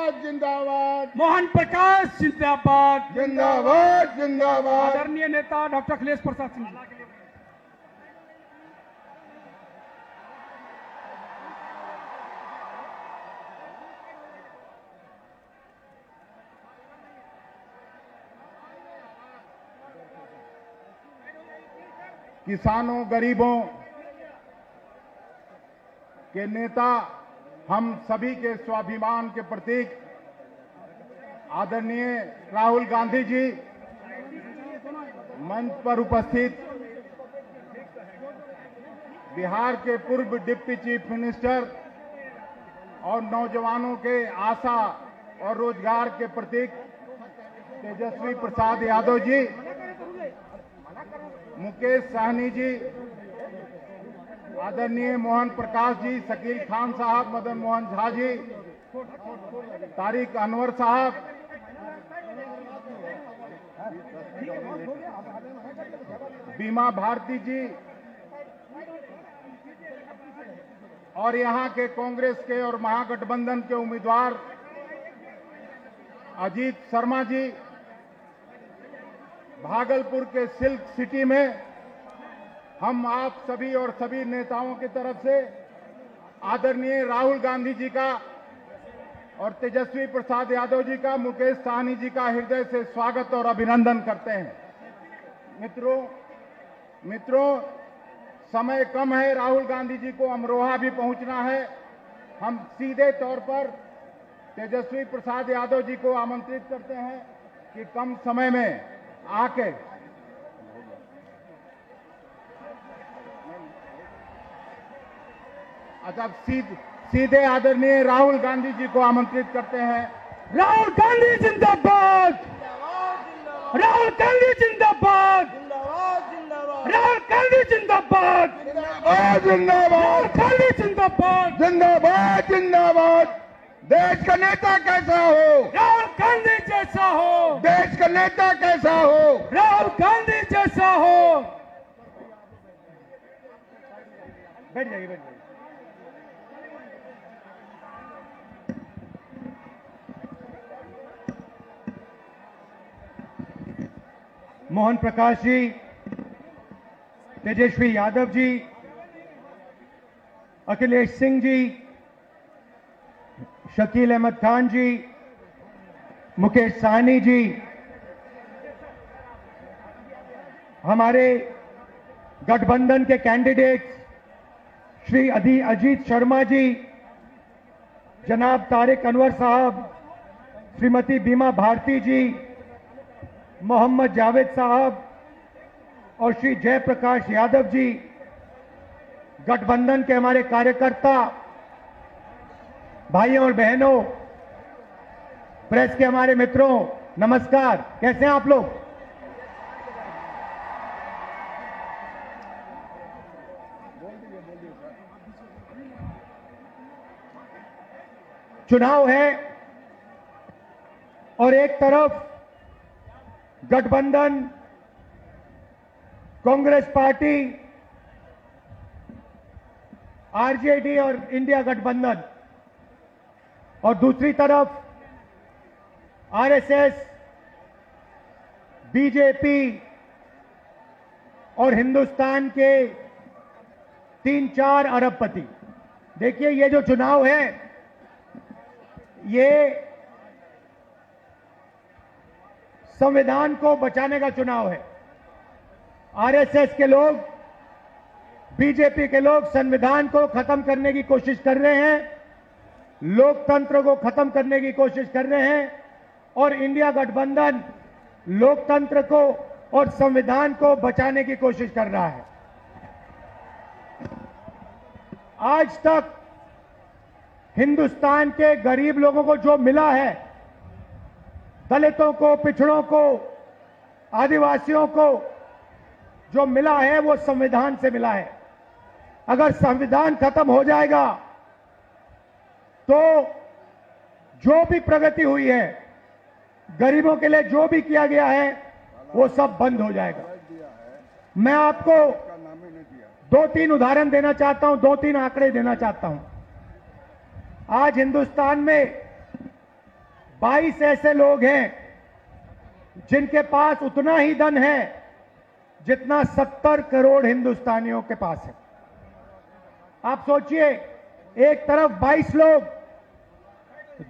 जिंदाबाद जिंदाबाद मोहन प्रकाश जिंदाबाद। जिंदाबाद जिंदाबाद। आदरणीय नेता डॉक्टर अखिलेश प्रसाद सिंह जी। किसानों गरीबों के नेता, हम सभी के स्वाभिमान के प्रतीक आदरणीय राहुल गांधी जी, मंच पर उपस्थित बिहार के पूर्व डिप्टी चीफ मिनिस्टर और नौजवानों के आशा और रोजगार के प्रतीक तेजस्वी प्रसाद यादव जी, मुकेश सहनी जी, आदरणीय मोहन प्रकाश जी, शकील खान साहब, मदन मोहन झा जी, तारिक अनवर साहब, बीमा भारती जी और यहां के कांग्रेस के और महागठबंधन के उम्मीदवार अजीत शर्मा जी, भागलपुर के सिल्क सिटी में हम आप सभी और सभी नेताओं की तरफ से आदरणीय राहुल गांधी जी का और तेजस्वी प्रसाद यादव जी का, मुकेश सहनी जी का हृदय से स्वागत और अभिनंदन करते हैं। मित्रों, समय कम है, राहुल गांधी जी को अमरोहा भी पहुंचना है। हम सीधे तौर पर तेजस्वी प्रसाद यादव जी को आमंत्रित करते हैं कि कम समय में आके अच्छा सीधे आदरणीय राहुल गांधी जी को आमंत्रित करते हैं। राहुल गांधी जिंदाबाद। राहुल गांधी जिंदाबाद। राहुल गांधी जिंदाबाद। जिंदाबाद गांधी जिंदाबाद। जिंदाबाद जिंदाबाद। देश का नेता कैसा हो? राहुल गांधी जैसा हो। देश का नेता कैसा हो? राहुल गांधी जैसा हो। बैठ जाइए, बैठ जाइए। मोहन प्रकाश जी, तेजस्वी यादव जी, अखिलेश सिंह जी, शकील अहमद खान जी, मुकेश सहनी जी, हमारे गठबंधन के कैंडिडेट श्री अजीत शर्मा जी, जनाब तारिक अनवर साहब, श्रीमती बीमा भारती जी, मोहम्मद जावेद साहब और श्री जयप्रकाश यादव जी, गठबंधन के हमारे कार्यकर्ता भाइयों और बहनों, प्रेस के हमारे मित्रों, नमस्कार। कैसे हैं आप लोग? चुनाव है और एक तरफ गठबंधन, कांग्रेस पार्टी, आरजेडी और इंडिया गठबंधन, और दूसरी तरफ आरएसएस, बीजेपी और हिंदुस्तान के 3-4 अरबपति। देखिए, ये जो चुनाव है, ये संविधान को बचाने का चुनाव है। आरएसएस के लोग, बीजेपी के लोग संविधान को खत्म करने की कोशिश कर रहे हैं, लोकतंत्र को खत्म करने की कोशिश कर रहे हैं, और इंडिया गठबंधन लोकतंत्र को और संविधान को बचाने की कोशिश कर रहा है। आज तक हिंदुस्तान के गरीब लोगों को जो मिला है, दलितों को, पिछड़ों को, आदिवासियों को जो मिला है, वो संविधान से मिला है। अगर संविधान खत्म हो जाएगा तो जो भी प्रगति हुई है, गरीबों के लिए जो भी किया गया है, वो सब बंद हो जाएगा। मैं आपको 2-3 उदाहरण देना चाहता हूं, 2-3 आंकड़े देना चाहता हूं। आज हिंदुस्तान में 22 ऐसे लोग हैं जिनके पास उतना ही धन है जितना 70 करोड़ हिंदुस्तानियों के पास है। आप सोचिए, एक तरफ 22 लोग,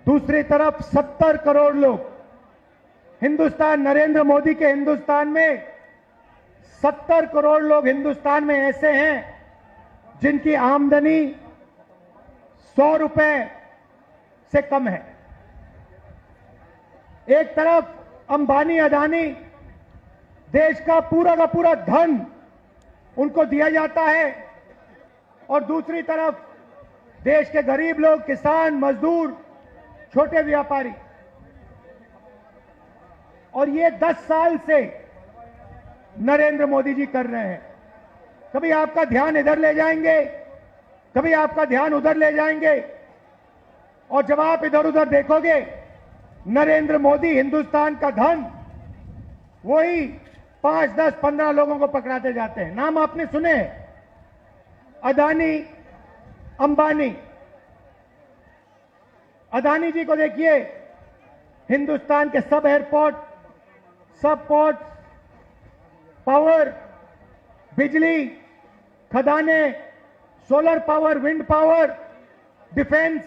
दूसरी तरफ 70 करोड़ लोग। हिंदुस्तान, नरेंद्र मोदी के हिंदुस्तान में 70 करोड़ लोग हिंदुस्तान में ऐसे हैं जिनकी आमदनी 100 रुपए से कम है। एक तरफ अंबानी, अदानी, देश का पूरा धन उनको दिया जाता है और दूसरी तरफ देश के गरीब लोग, किसान, मजदूर, छोटे व्यापारी। और ये 10 साल से नरेंद्र मोदी जी कर रहे हैं। कभी आपका ध्यान इधर ले जाएंगे, कभी आपका ध्यान उधर ले जाएंगे, और जब आप इधर उधर देखोगे, नरेंद्र मोदी हिंदुस्तान का धन वही 5, 10, 15 लोगों को पकड़ाते जाते हैं। नाम आपने सुने, अदानी, अंबानी। अदानी जी को देखिए, हिंदुस्तान के सब एयरपोर्ट, सब पोर्ट, पावर, बिजली, खदाने, solar power, wind power, defence,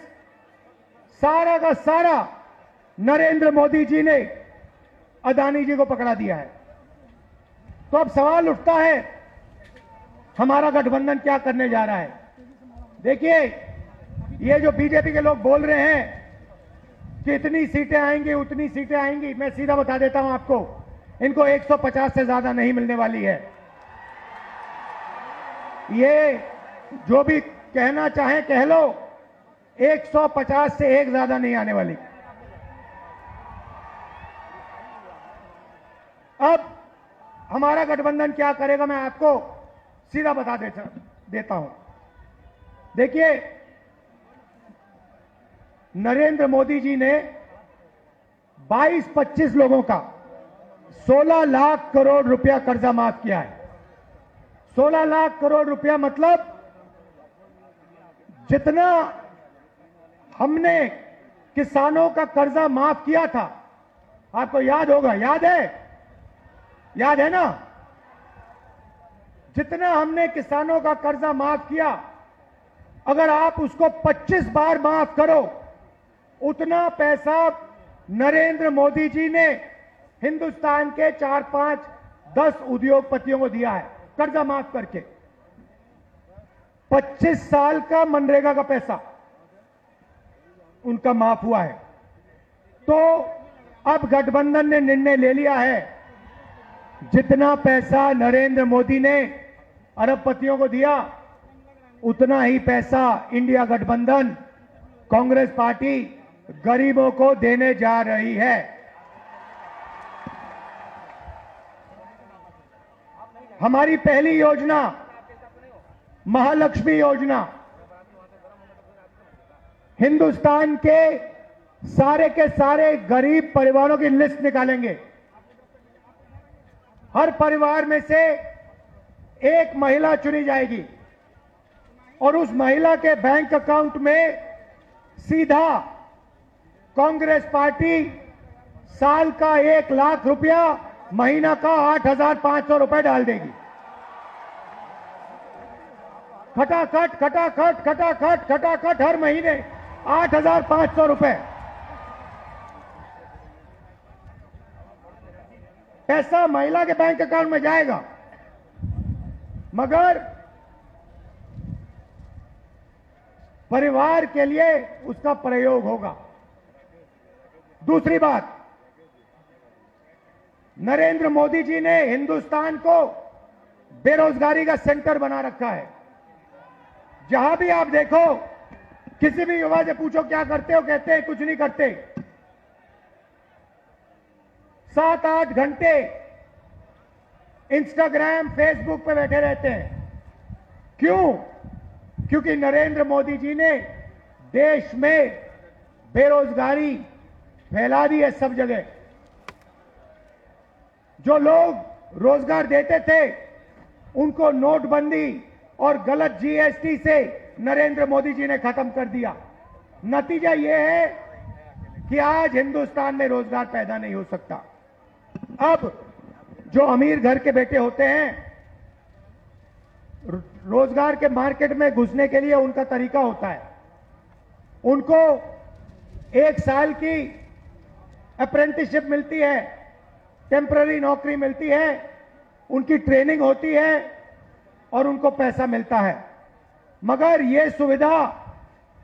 सारा का सारा नरेंद्र मोदी जी ने अदानी जी को पकड़ा दिया है। तो अब सवाल उठता है, हमारा गठबंधन क्या करने जा रहा है? देखिए, ये जो बीजेपी के लोग बोल रहे हैं कि इतनी सीटें आएंगी, उतनी सीटें आएंगी, मैं सीधा बता देता हूं आपको, इनको 150 से ज्यादा नहीं मिलने वाली है। ये जो भी कहना चाहे कह लो, 150 से एक ज्यादा नहीं आने वाली। अब हमारा गठबंधन क्या करेगा, मैं आपको सीधा बता देता हूं। देखिए, नरेंद्र मोदी जी ने 22-25 लोगों का 16 लाख करोड़ रुपया कर्जा माफ किया है। 16 लाख करोड़ रुपया मतलब जितना हमने किसानों का कर्जा माफ किया था, आपको याद होगा, याद है ना? जितना हमने किसानों का कर्जा माफ किया, अगर आप उसको 25 बार माफ करो, उतना पैसा नरेंद्र मोदी जी ने हिंदुस्तान के 4, 5, 10 उद्योगपतियों को दिया है कर्जा माफ करके। 25 साल का मनरेगा का पैसा उनका माफ हुआ है। तो अब गठबंधन ने निर्णय ले लिया है, जितना पैसा नरेंद्र मोदी ने अरबपतियों को दिया, उतना ही पैसा इंडिया गठबंधन, कांग्रेस पार्टी गरीबों को देने जा रही है। हमारी पहली योजना, महालक्ष्मी योजना, हिंदुस्तान के सारे गरीब परिवारों की लिस्ट निकालेंगे। हर परिवार में से एक महिला चुनी जाएगी और उस महिला के बैंक अकाउंट में सीधा कांग्रेस पार्टी साल का 1 लाख रुपया, महीना का 8,500 रुपए डाल देगी। खटाखट हर महीने 8,500 रुपए पैसा महिला के बैंक अकाउंट में जाएगा, मगर परिवार के लिए उसका प्रयोग होगा। दूसरी बात, नरेंद्र मोदी जी ने हिंदुस्तान को बेरोजगारी का सेंटर बना रखा है। जहां भी आप देखो, किसी भी युवा से पूछो क्या करते हो, कहते हैं कुछ नहीं करते। 7-8 घंटे इंस्टाग्राम, फेसबुक पे बैठे रहते हैं। क्यों? क्योंकि नरेंद्र मोदी जी ने देश में बेरोजगारी फैला दी है सब जगह। जो लोग रोजगार देते थे, उनको नोटबंदी और गलत जीएसटी से नरेंद्र मोदी जी ने खत्म कर दिया। नतीजा यह है कि आज हिंदुस्तान में रोजगार पैदा नहीं हो सकता। अब जो अमीर घर के बेटे होते हैं, रोजगार के मार्केट में घुसने के लिए उनका तरीका होता है, उनको 1 साल की अप्रेंटिसशिप मिलती है, टेम्पररी नौकरी मिलती है, उनकी ट्रेनिंग होती है और उनको पैसा मिलता है। मगर यह सुविधा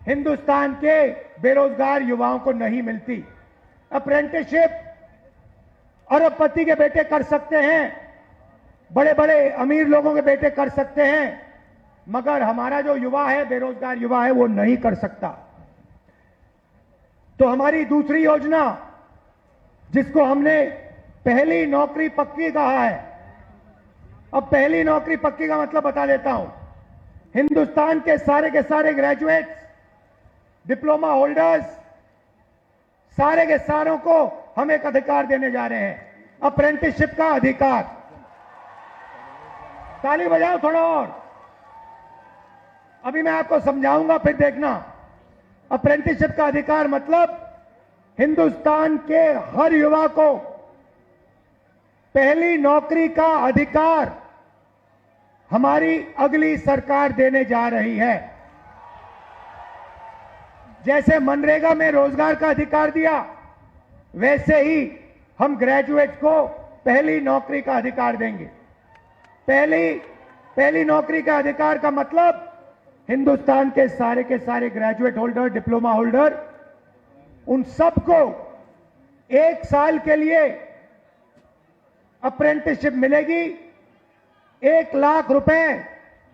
हिंदुस्तान के बेरोजगार युवाओं को नहीं मिलती। अप्रेंटिसशिप अरबपति के बेटे कर सकते हैं, बड़े बड़े अमीर लोगों के बेटे कर सकते हैं, मगर हमारा जो युवा है, बेरोजगार युवा है, वो नहीं कर सकता। तो हमारी दूसरी योजना, जिसको हमने पहली नौकरी पक्की कहा है, अब पहली नौकरी पक्की का मतलब बता देता हूं। हिंदुस्तान के सारे ग्रेजुएट्स, डिप्लोमा होल्डर्स, सारे के सारों को हम एक अधिकार देने जा रहे हैं, अप्रेंटिसशिप का अधिकार। ताली बजाओ थोड़ा और। अभी मैं आपको समझाऊंगा, फिर देखना। अप्रेंटिसशिप का अधिकार मतलब हिंदुस्तान के हर युवा को पहली नौकरी का अधिकार हमारी अगली सरकार देने जा रही है। जैसे मनरेगा में रोजगार का अधिकार दिया, वैसे ही हम ग्रेजुएट्स को पहली नौकरी का अधिकार देंगे। पहली नौकरी का अधिकार का मतलब हिंदुस्तान के सारे ग्रेजुएट होल्डर, डिप्लोमा होल्डर, उन सबको 1 साल के लिए अप्रेंटिसशिप मिलेगी। 1 लाख रुपए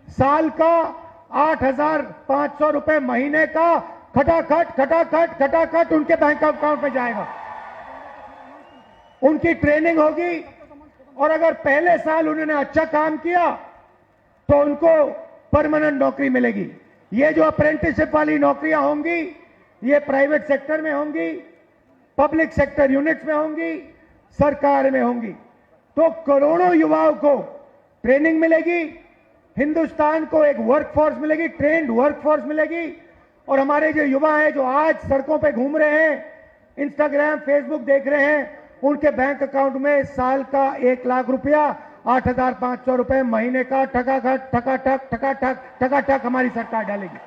साल का, 8,500 रुपए महीने का खटाखट उनके बैंक अकाउंट में जाएगा। उनकी ट्रेनिंग होगी और अगर पहले साल उन्होंने अच्छा काम किया तो उनको परमानेंट नौकरी मिलेगी। ये जो अप्रेंटिसशिप वाली नौकरियां होंगी, ये प्राइवेट सेक्टर में होंगी, पब्लिक सेक्टर यूनिट्स में होंगी, सरकार में होंगी। तो करोड़ों युवाओं को ट्रेनिंग मिलेगी, हिंदुस्तान को एक वर्कफोर्स मिलेगी, ट्रेंड वर्कफोर्स मिलेगी। और हमारे जो युवा हैं, जो आज सड़कों पे घूम रहे हैं, इंस्टाग्राम, फेसबुक देख रहे हैं, उनके बैंक अकाउंट में साल का 1 लाख रुपया, 8,500 रुपए महीने का ठकाठक हमारी सरकार डालेगी।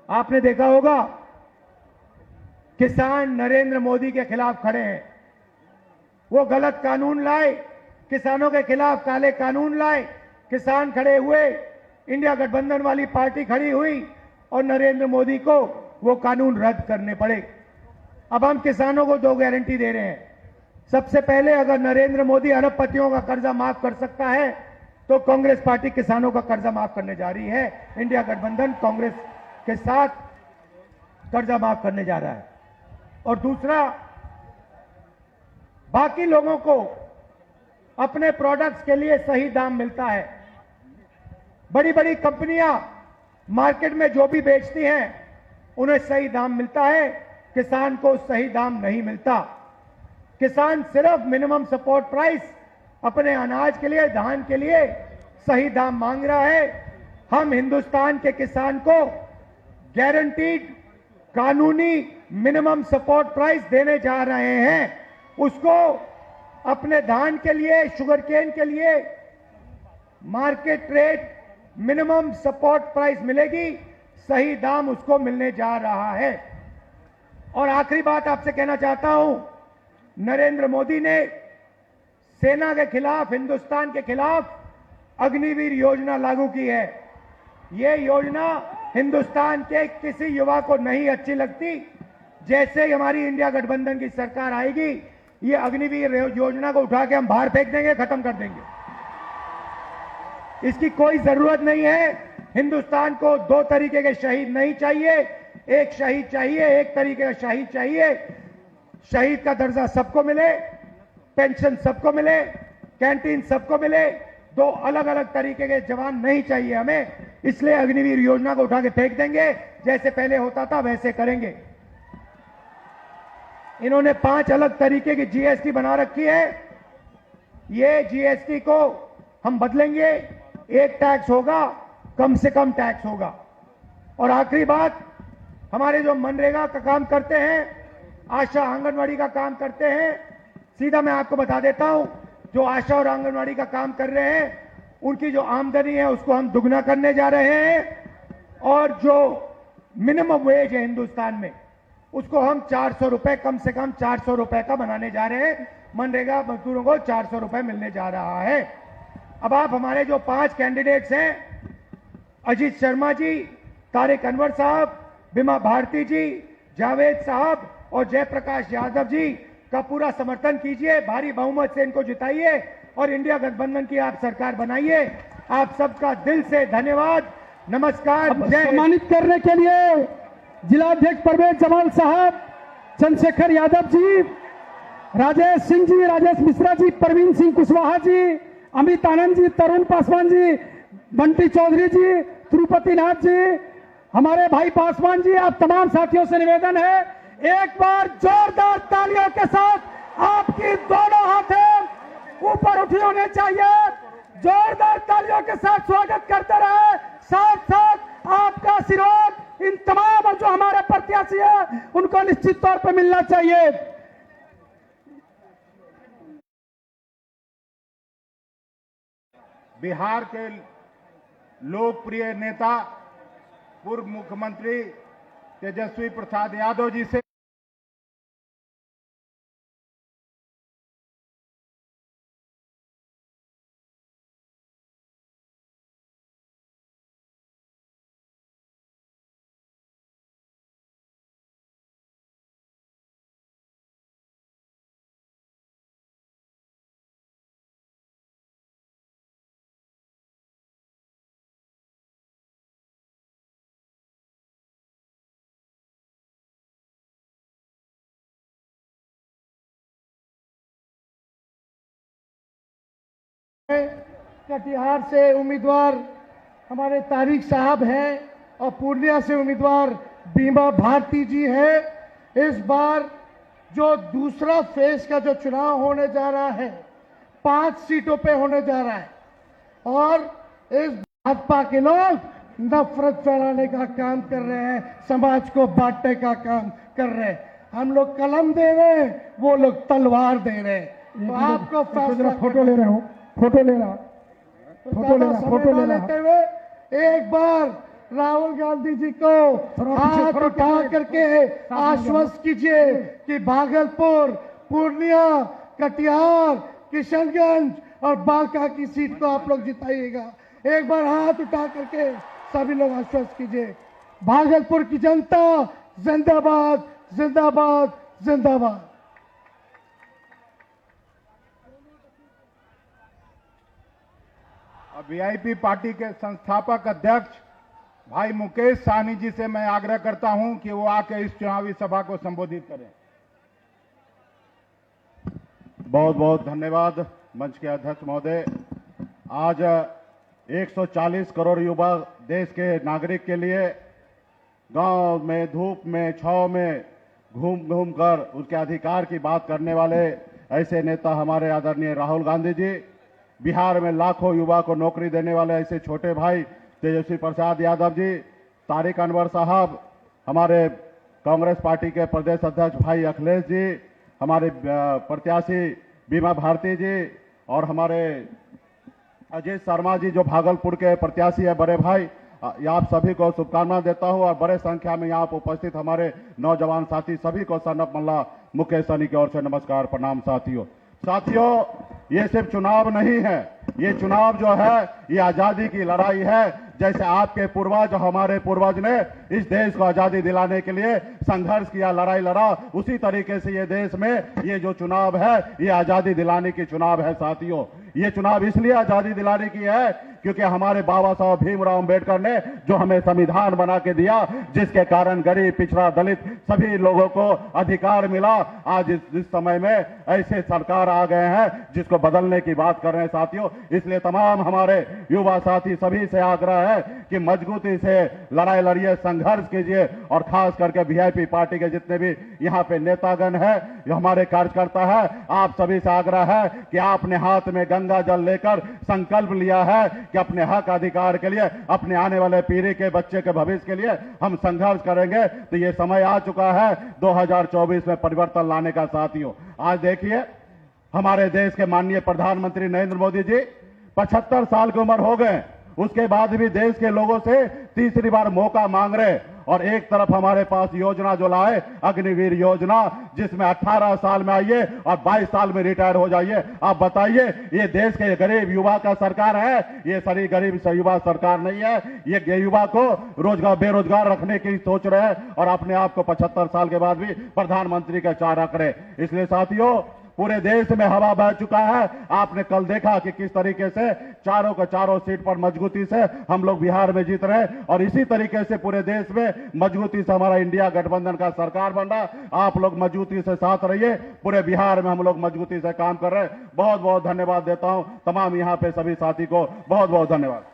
आपने देखा होगा, किसान नरेंद्र मोदी के खिलाफ खड़े हैं। वो गलत कानून लाए, किसानों के खिलाफ काले कानून लाए, किसान खड़े हुए, इंडिया गठबंधन वाली पार्टी खड़ी हुई और नरेंद्र मोदी को वो कानून रद्द करने पड़े। अब हम किसानों को 2 गारंटी दे रहे हैं। सबसे पहले, अगर नरेंद्र मोदी अरबपतियों का कर्जा माफ कर सकता है तो कांग्रेस पार्टी किसानों का कर्जा माफ करने जा रही है। इंडिया गठबंधन कांग्रेस के साथ कर्जा माफ करने जा रहा है। और दूसरा, बाकी लोगों को अपने प्रोडक्ट्स के लिए सही दाम मिलता है। बड़ी बड़ी कंपनियां मार्केट में जो भी बेचती हैं, उन्हें सही दाम मिलता है, किसान को सही दाम नहीं मिलता। किसान सिर्फ मिनिमम सपोर्ट प्राइस अपने अनाज के लिए, धान के लिए सही दाम मांग रहा है। हम हिंदुस्तान के किसान को गारंटीड कानूनी मिनिमम सपोर्ट प्राइस देने जा रहे हैं। उसको अपने धान के लिए, शुगर केन के लिए market rate minimum support price मिलेगी, सही दाम उसको मिलने जा रहा है। और आखिरी बात आपसे कहना चाहता हूं, नरेंद्र मोदी ने सेना के खिलाफ, हिंदुस्तान के खिलाफ अग्निवीर योजना लागू की है। यह योजना हिंदुस्तान के किसी युवा को नहीं अच्छी लगती। जैसे ही हमारी इंडिया गठबंधन की सरकार आएगी, ये अग्निवीर योजना को उठा के हम बाहर फेंक देंगे, खत्म कर देंगे। इसकी कोई जरूरत नहीं है। हिंदुस्तान को 2 तरीके के शहीद नहीं चाहिए। एक शहीद चाहिए, एक तरीके का शहीद चाहिए। शहीद का दर्जा सबको मिले, पेंशन सबको मिले, कैंटीन सबको मिले। 2 अलग अलग तरीके के जवान नहीं चाहिए हमें। इसलिए अग्निवीर योजना को उठा के फेंक देंगे। जैसे पहले होता था वैसे करेंगे। इन्होंने 5 अलग तरीके की जीएसटी बना रखी है। ये जीएसटी को हम बदलेंगे। एक टैक्स होगा, कम से कम टैक्स होगा। और आखिरी बात, हमारे जो मनरेगा का काम करते हैं, आशा आंगनवाड़ी का काम करते हैं, सीधा मैं आपको बता देता हूं, जो आशा और आंगनवाड़ी का काम कर रहे हैं उनकी जो आमदनी है उसको हम दुगना करने जा रहे हैं और जो मिनिमम वेज है हिंदुस्तान में उसको हम 400 रुपए, कम से कम 400 रुपए का बनाने जा रहे हैं। मनरेगा मजदूरों को 400 रुपए मिलने जा रहा है। अब आप हमारे जो 5 कैंडिडेट्स हैं, अजीत शर्मा जी, तारिक अनवर साहब, बीमा भारती जी, जावेद साहब और जयप्रकाश यादव जी का पूरा समर्थन कीजिए, भारी बहुमत से इनको जिताइए और इंडिया गठबंधन की आप सरकार बनाइए। आप सबका दिल से धन्यवाद, नमस्कार। सम्मानित करने के लिए जिलाध्यक्ष परवेज जमाल साहब, चंद्रशेखर यादव जी, राजेश सिंह जी, राजेश मिश्रा जी, प्रवीण सिंह कुशवाहा जी, अमित आनंद जी, तरुण पासवान जी, बंटी चौधरी जी, तिरुपति नाथ जी, हमारे भाई पासवान जी, आप तमाम साथियों से निवेदन है एक बार जोरदार तालियों के साथ आपकी दोनों हाथें ऊपर उठी होने चाहिए। जोरदार तालियों के साथ स्वागत करते रहे, साथ साथ आपका आशीर्वाद इन तमाम जो हमारे प्रत्याशी है उनको निश्चित तौर पर मिलना चाहिए। बिहार के लोकप्रिय नेता पूर्व मुख्यमंत्री तेजस्वी प्रसाद यादव जी से कटिहार से उम्मीदवार हमारे तारिक साहब हैं और पूर्णिया से उम्मीदवार बीमा भारती जी हैं। इस बार जो दूसरा फेज का जो चुनाव होने जा रहा है 5 सीटों पे होने जा रहा है और इस भाजपा के लोग नफरत फैलाने का काम कर रहे हैं, समाज को बांटने का काम कर रहे हैं। हम लोग कलम दे रहे हैं, वो लोग तलवार दे रहे हैं। तो आपको फैसला फोटो ले रहे हो, फोटो ले रहा, फोटो ले लेते हुए एक बार राहुल गांधी जी को हाथ उठा करके आश्वस्त कीजिए कि भागलपुर, पूर्णिया, कटिहार, किशनगंज और बांका की सीट को आप लोग जिताइएगा। एक बार हाथ उठा करके सभी लोग आश्वस्त कीजिए। भागलपुर की जनता जिंदाबाद, जिंदाबाद, जिंदाबाद। वीआईपी पार्टी के संस्थापक अध्यक्ष भाई मुकेश साहनी जी से मैं आग्रह करता हूं कि वो आके इस चुनावी सभा को संबोधित करें। बहुत बहुत धन्यवाद मंच के अध्यक्ष महोदय। आज 140 करोड़ युवा देश के नागरिक के लिए गांव में, धूप में, छांव में घूम घूम कर उसके अधिकार की बात करने वाले ऐसे नेता हमारे आदरणीय राहुल गांधी जी, बिहार में लाखों युवा को नौकरी देने वाले ऐसे छोटे भाई तेजस्वी प्रसाद यादव जी, तारिक अनवर साहब, हमारे कांग्रेस पार्टी के प्रदेश अध्यक्ष भाई अखिलेश जी, हमारे प्रत्याशी बीमा भारती जी और हमारे अजीत शर्मा जी जो भागलपुर के प्रत्याशी है बड़े भाई, आप सभी को शुभकामनाएं देता हूं और बड़े संख्या में यहाँ पर उपस्थित हमारे नौजवान साथी सभी को सनप मल्ला मुकेश सहनी की ओर से नमस्कार, प्रणाम। साथियों, ये सिर्फ चुनाव नहीं है, ये चुनाव जो है ये आजादी की लड़ाई है। जैसे आपके पूर्वज, हमारे पूर्वज ने इस देश को आजादी दिलाने के लिए संघर्ष किया, लड़ाई लड़ा, उसी तरीके से ये देश में ये जो चुनाव है ये आजादी दिलाने की चुनाव है। साथियों, ये चुनाव इसलिए आजादी दिलाने की है क्योंकि हमारे बाबा साहब भीमराव अंबेडकर ने जो हमें संविधान बना के दिया, जिसके कारण गरीब, पिछड़ा, दलित सभी लोगों को अधिकार मिला। आज इस समय में ऐसे सरकार आ गए हैं जिसको बदलने की बात कर रहे हैं। साथियों, इसलिए तमाम हमारे युवा साथी सभी से आग्रह है कि मजबूती से लड़ाई लड़िए, संघर्ष कीजिए और खास करके वीआईपी पार्टी के जितने भी यहाँ पे नेतागण है, जो हमारे कार्यकर्ता है, आप सभी से आग्रह है कि आपने हाथ में गंगा जल लेकर संकल्प लिया है कि अपने हक अधिकार के लिए, अपने आने वाले पीढ़ी के बच्चे के भविष्य के लिए हम संघर्ष करेंगे। तो ये समय आ चुका है 2024 में परिवर्तन लाने का। साथियों, आज देखिए हमारे देश के माननीय प्रधानमंत्री नरेंद्र मोदी जी 75 साल की उम्र हो गए, उसके बाद भी देश के लोगों से तीसरी बार मौका मांग रहे। और एक तरफ हमारे पास योजना जो लाए अग्निवीर योजना, जिसमें 18 साल में आइए और 22 साल में रिटायर हो जाइए। आप बताइए, ये देश के गरीब युवा का सरकार है? ये सारी गरीब युवा सरकार नहीं है। ये युवा को रोजगार बेरोजगार रखने की सोच रहे हैं और अपने आप को 75 साल के बाद भी प्रधानमंत्री का चाह रख रहे। इसलिए साथियों, पूरे देश में हवा बह चुका है। आपने कल देखा कि किस तरीके से चारों के चारों सीट पर मजबूती से हम लोग बिहार में जीत रहे हैं और इसी तरीके से पूरे देश में मजबूती से हमारा इंडिया गठबंधन का सरकार बन रहा। आप लोग मजबूती से साथ रहिए। पूरे बिहार में हम लोग मजबूती से काम कर रहे हैं। बहुत बहुत धन्यवाद देता हूं तमाम यहां पे सभी साथी को। बहुत बहुत धन्यवाद।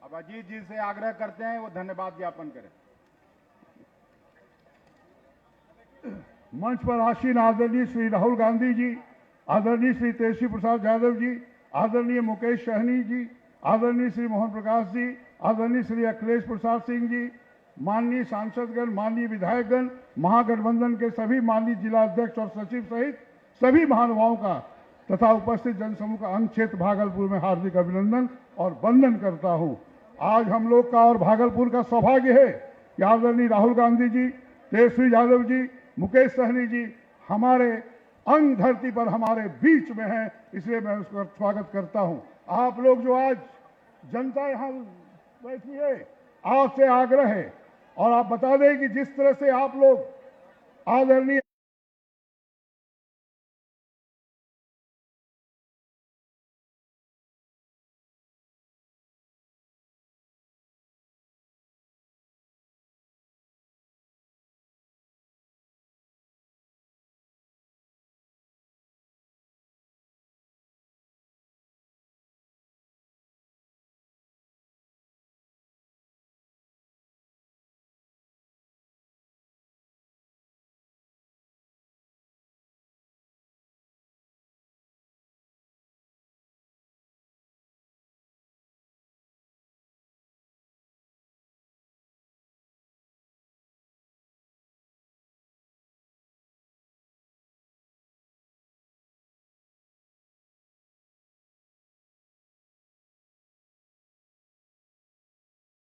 अब अजीत जी से आग्रह करते हैं वो धन्यवाद ज्ञापन करें। मंच पर आसीन आदरणीय श्री राहुल गांधी जी, आदरणीय श्री तेजस्वी प्रसाद यादव जी, आदरणीय मुकेश सहनी जी, आदरणीय श्री मोहन प्रकाश जी, आदरणीय श्री अखिलेश प्रसाद सिंह जी, माननीय सांसदगण, माननीय विधायकगण, महागठबंधन के सभी माननीय जिला अध्यक्ष और सचिव सहित सभी महानुभावों का तथा उपस्थित जनसमूह का अंग क्षेत्र भागलपुर में हार्दिक अभिनंदन और वंदन करता हूं। आज हम लोग का और भागलपुर का सौभाग्य है कि आदरणीय राहुल गांधी जी, तेजस्वी यादव जी, मुकेश सहनी जी हमारे अंग धरती पर हमारे बीच में हैं, इसलिए मैं उसका स्वागत करता हूं। आप लोग जो आज जनता यहां बैठी है, आपसे आग्रह है और आप बता दें कि जिस तरह से आप लोग आदरणीय